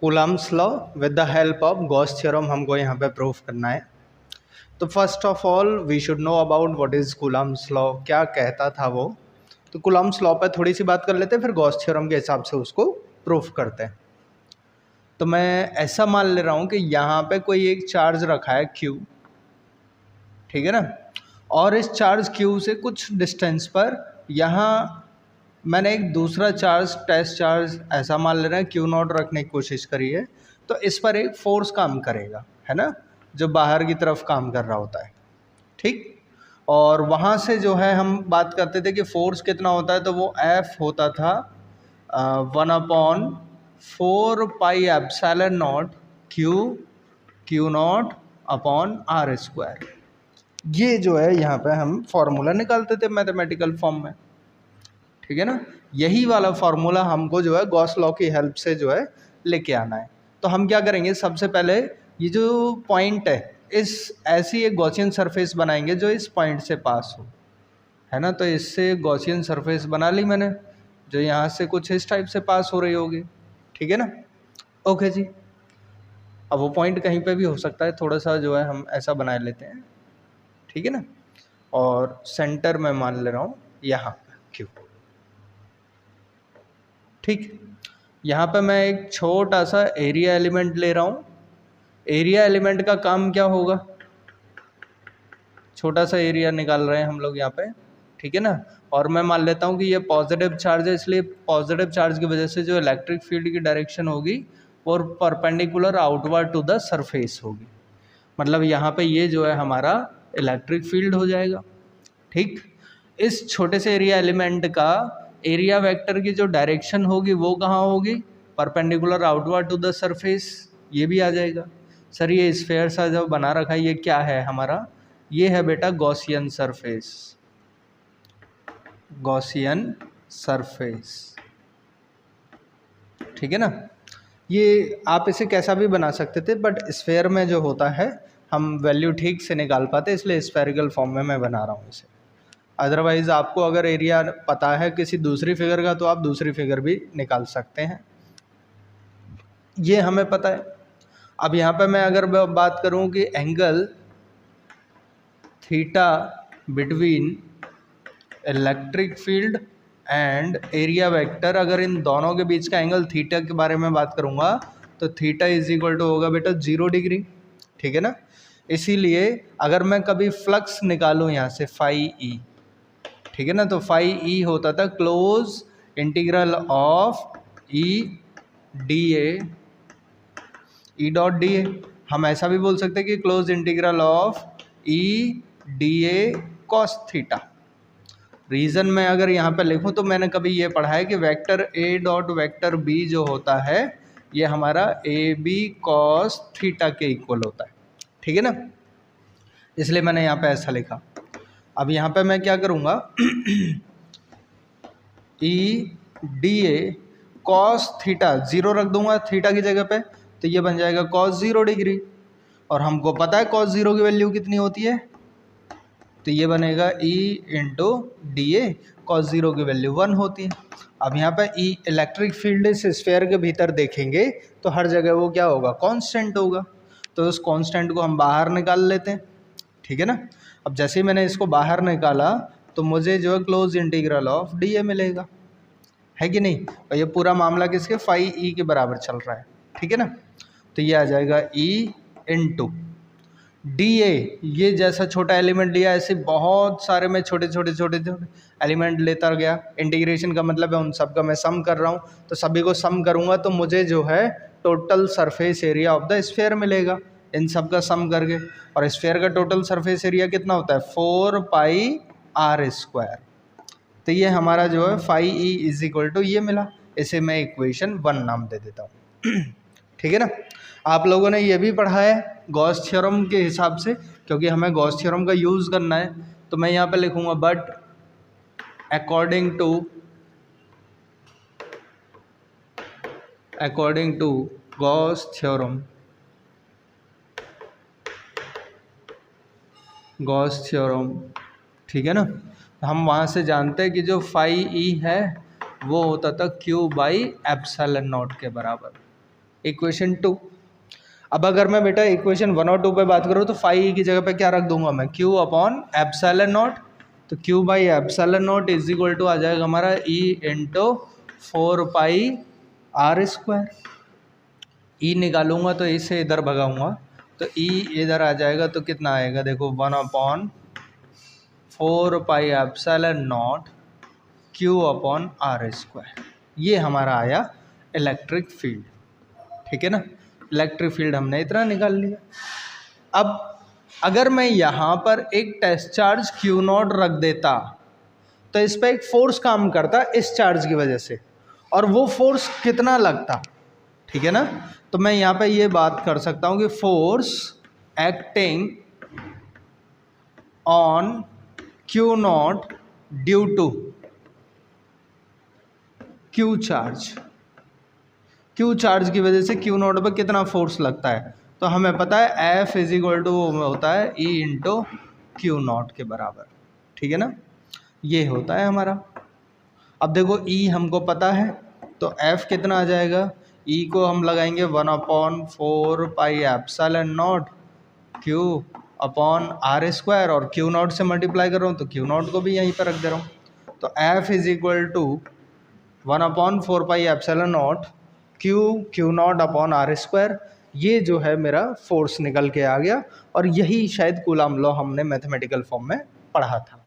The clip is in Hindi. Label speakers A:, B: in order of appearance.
A: Coulomb's law with the help of Gauss theorem हमको यहाँ पे प्रूफ करना है। तो first of all we should know about what is coulomb's law, क्या कहता था वो। तो कूलम्ब्स लॉ पे थोड़ी सी बात कर लेते हैं, फिर गॉस थ्योरम के हिसाब से उसको प्रूफ करते हैं। तो मैं ऐसा मान ले रहा हूँ कि यहाँ पे कोई एक चार्ज रखा है Q, ठीक है ना, और इस चार्ज Q से कुछ डिस्टेंस पर यहाँ मैंने एक दूसरा चार्ज, टेस्ट चार्ज ऐसा मान ले रहे हैं, Q0 रखने की कोशिश करी है। तो इस पर एक फोर्स काम करेगा, है ना, जो बाहर की तरफ काम कर रहा होता है, ठीक। और वहाँ से जो है हम बात करते थे कि फोर्स कितना होता है, तो वो F होता था 1/4πε0 Q0 अपॉन r²। ये जो है यहाँ पे हम फॉर्मूला निकालते थे मैथमेटिकल फॉर्म में, ठीक है ना। यही वाला फार्मूला हमको जो है गॉस लॉ की हेल्प से जो है लेके आना है। तो हम क्या करेंगे, सबसे पहले ये जो पॉइंट है, इस ऐसी एक गॉसियन सरफेस बनाएंगे जो इस पॉइंट से पास हो, है ना। तो इससे गॉसियन सरफेस बना ली मैंने, जो यहाँ से कुछ इस टाइप से पास हो रही होगी, ठीक है ना। ओके जी, अब वो पॉइंट कहीं पे भी हो सकता है, थोड़ा सा जो है हम ऐसा बना लेते हैं, ठीक है ना। और सेंटर में मान ले रहा हूँ यहाँ Q, ठीक। यहाँ पे मैं एक छोटा सा एरिया एलिमेंट ले रहा हूँ। एरिया एलिमेंट का काम क्या होगा, छोटा सा एरिया निकाल रहे हैं हम लोग यहाँ पे, ठीक है ना। और मैं मान लेता हूँ कि ये पॉजिटिव चार्ज है, इसलिए पॉजिटिव चार्ज की वजह से जो इलेक्ट्रिक फील्ड की डायरेक्शन होगी वो perpendicular outward to the surface होगी। मतलब यहाँ पे ये जो है हमारा इलेक्ट्रिक फील्ड हो जाएगा, ठीक। इस छोटे से एरिया एलिमेंट का एरिया वेक्टर की जो डायरेक्शन होगी वो कहाँ होगी, perpendicular outward to the surface, ये भी आ जाएगा। सर ये स्फेयर सा जो बना रखा है ये क्या है हमारा, ये है बेटा गॉसियन सरफेस, गॉसियन सरफेस, ठीक है ना। ये आप इसे कैसा भी बना सकते थे, बट स्फेयर में जो होता है हम वैल्यू ठीक से निकाल पाते, इसलिए स्फेरिकल फॉर्म में मैं बना रहा हूँ इसे। अदरवाइज़ आपको अगर एरिया पता है किसी दूसरी फिगर का तो आप दूसरी फिगर भी निकाल सकते हैं, ये हमें पता है। अब यहाँ पे मैं अगर बात करूँ कि angle theta between electric field and area vector, अगर इन दोनों के बीच का एंगल थीटा के बारे में बात करूँगा तो थीटा इज इक्वल टू होगा बेटा 0 डिग्री, ठीक है ना। इसीलिए अगर मैं कभी फ्लक्स निकालूँ यहाँ से फाई ई, ठीक है ना, तो फाई ई होता था close integral of E D E dot D A. हम ऐसा भी बोल सकते हैं कि close integral of E D A cos theta. Reason में अगर यहाँ पे लिखूँ तो मैंने कभी ये पढ़ा है कि vector A dot vector B जो होता है ये हमारा ए बी कॉस थीटा के इक्वल होता है, ठीक है ना, इसलिए मैंने यहाँ पे ऐसा लिखा। अब यहाँ पे मैं क्या करूँगा E D A cos theta 0 रख दूंगा थीटा की जगह पे, तो ये बन जाएगा कॉस 0 डिग्री। और हमको पता है कॉस 0 की वैल्यू कितनी होती है, तो ये बनेगा E into D A, cos 0 की वैल्यू 1 होती है। अब यहाँ पे ई इलेक्ट्रिक फील्ड इस स्फेयर के भीतर देखेंगे तो हर जगह वो क्या होगा, कांस्टेंट होगा। तो उस कांस्टेंट को हम बाहर निकाल लेते हैं, ठीक है ना। अब जैसे ही मैंने इसको बाहर निकाला तो मुझे जो है close integral of D A मिलेगा, है कि नहीं। और ये पूरा मामला किसके, फाई ई के बराबर चल रहा है, ठीक है ना। तो ये आ जाएगा ई इंटू डी ए, ये जैसा छोटा एलिमेंट लिया ऐसे बहुत सारे में छोटे छोटे छोटे छोटे एलिमेंट लेता गया। इंटीग्रेशन का मतलब है उन सब का मैं सम कर रहा हूँ, तो सभी को सम करूँगा तो मुझे जो है total surface area of the sphere मिलेगा इन सब का सम करके। और स्फेयर का टोटल सरफेस एरिया कितना होता है, 4πr²। तो ये हमारा जो है phi E is equal to ये मिला, इसे मैं इक्वेशन 1 नाम दे देता हूँ, ठीक है ना। आप लोगों ने ये भी पढ़ा है गॉस थ्योरम के हिसाब से, क्योंकि हमें गॉस थ्योरम का यूज़ करना है। तो मैं यहाँ पे लिखूँगा but according to Gauss theorem, ठीक है ना। हम वहाँ से जानते हैं कि जो फाई ई है वो होता था Q/ε0 के बराबर, इक्वेशन 2। अब अगर मैं बेटा इक्वेशन 1 और 2 पे बात करूँ तो फाई ई की जगह पे क्या रख दूंगा मैं, Q अपॉन एप्सिलॉन नॉट। तो Q by epsilon naught is equal to आ जाएगा हमारा E into 4 pi r square. E निकालूंगा तो इसे इधर भगाऊंगा तो ई इधर आ जाएगा तो कितना आएगा देखो 1 upon 4 pi epsilon naught Q upon r square. ये हमारा आया इलेक्ट्रिक फील्ड, ठीक है ना। इलेक्ट्रिक फील्ड हमने इतना निकाल लिया। अब अगर मैं यहाँ पर एक टेस्ट चार्ज Q नॉट रख देता तो इस पर एक फोर्स काम करता इस चार्ज की वजह से, और वो फोर्स कितना लगता, ठीक है ना। तो मैं यहाँ पे ये बात कर सकता हूँ कि force acting on Q naught due to Q charge, Q charge की वजह से Q नॉट पर कितना फोर्स लगता है। तो हमें पता है F इज इक्वल टू होता है E इंटू Q नॉट के बराबर, ठीक है ना। ये होता है हमारा। अब देखो E हमको पता है तो F कितना आ जाएगा, E को हम लगाएंगे 1 upon 4 pi epsilon naught Q upon r square, और Q नॉट से मल्टीप्लाई कर रहा हूँ तो Q नॉट को भी यहीं पर रख दे रहा हूँ। तो F is equal to 1 upon 4 pi epsilon naught Q naught upon r square. ये जो है मेरा फोर्स निकल के आ गया, और यही शायद कूलाम लॉ हमने मैथमेटिकल फॉर्म में पढ़ा था।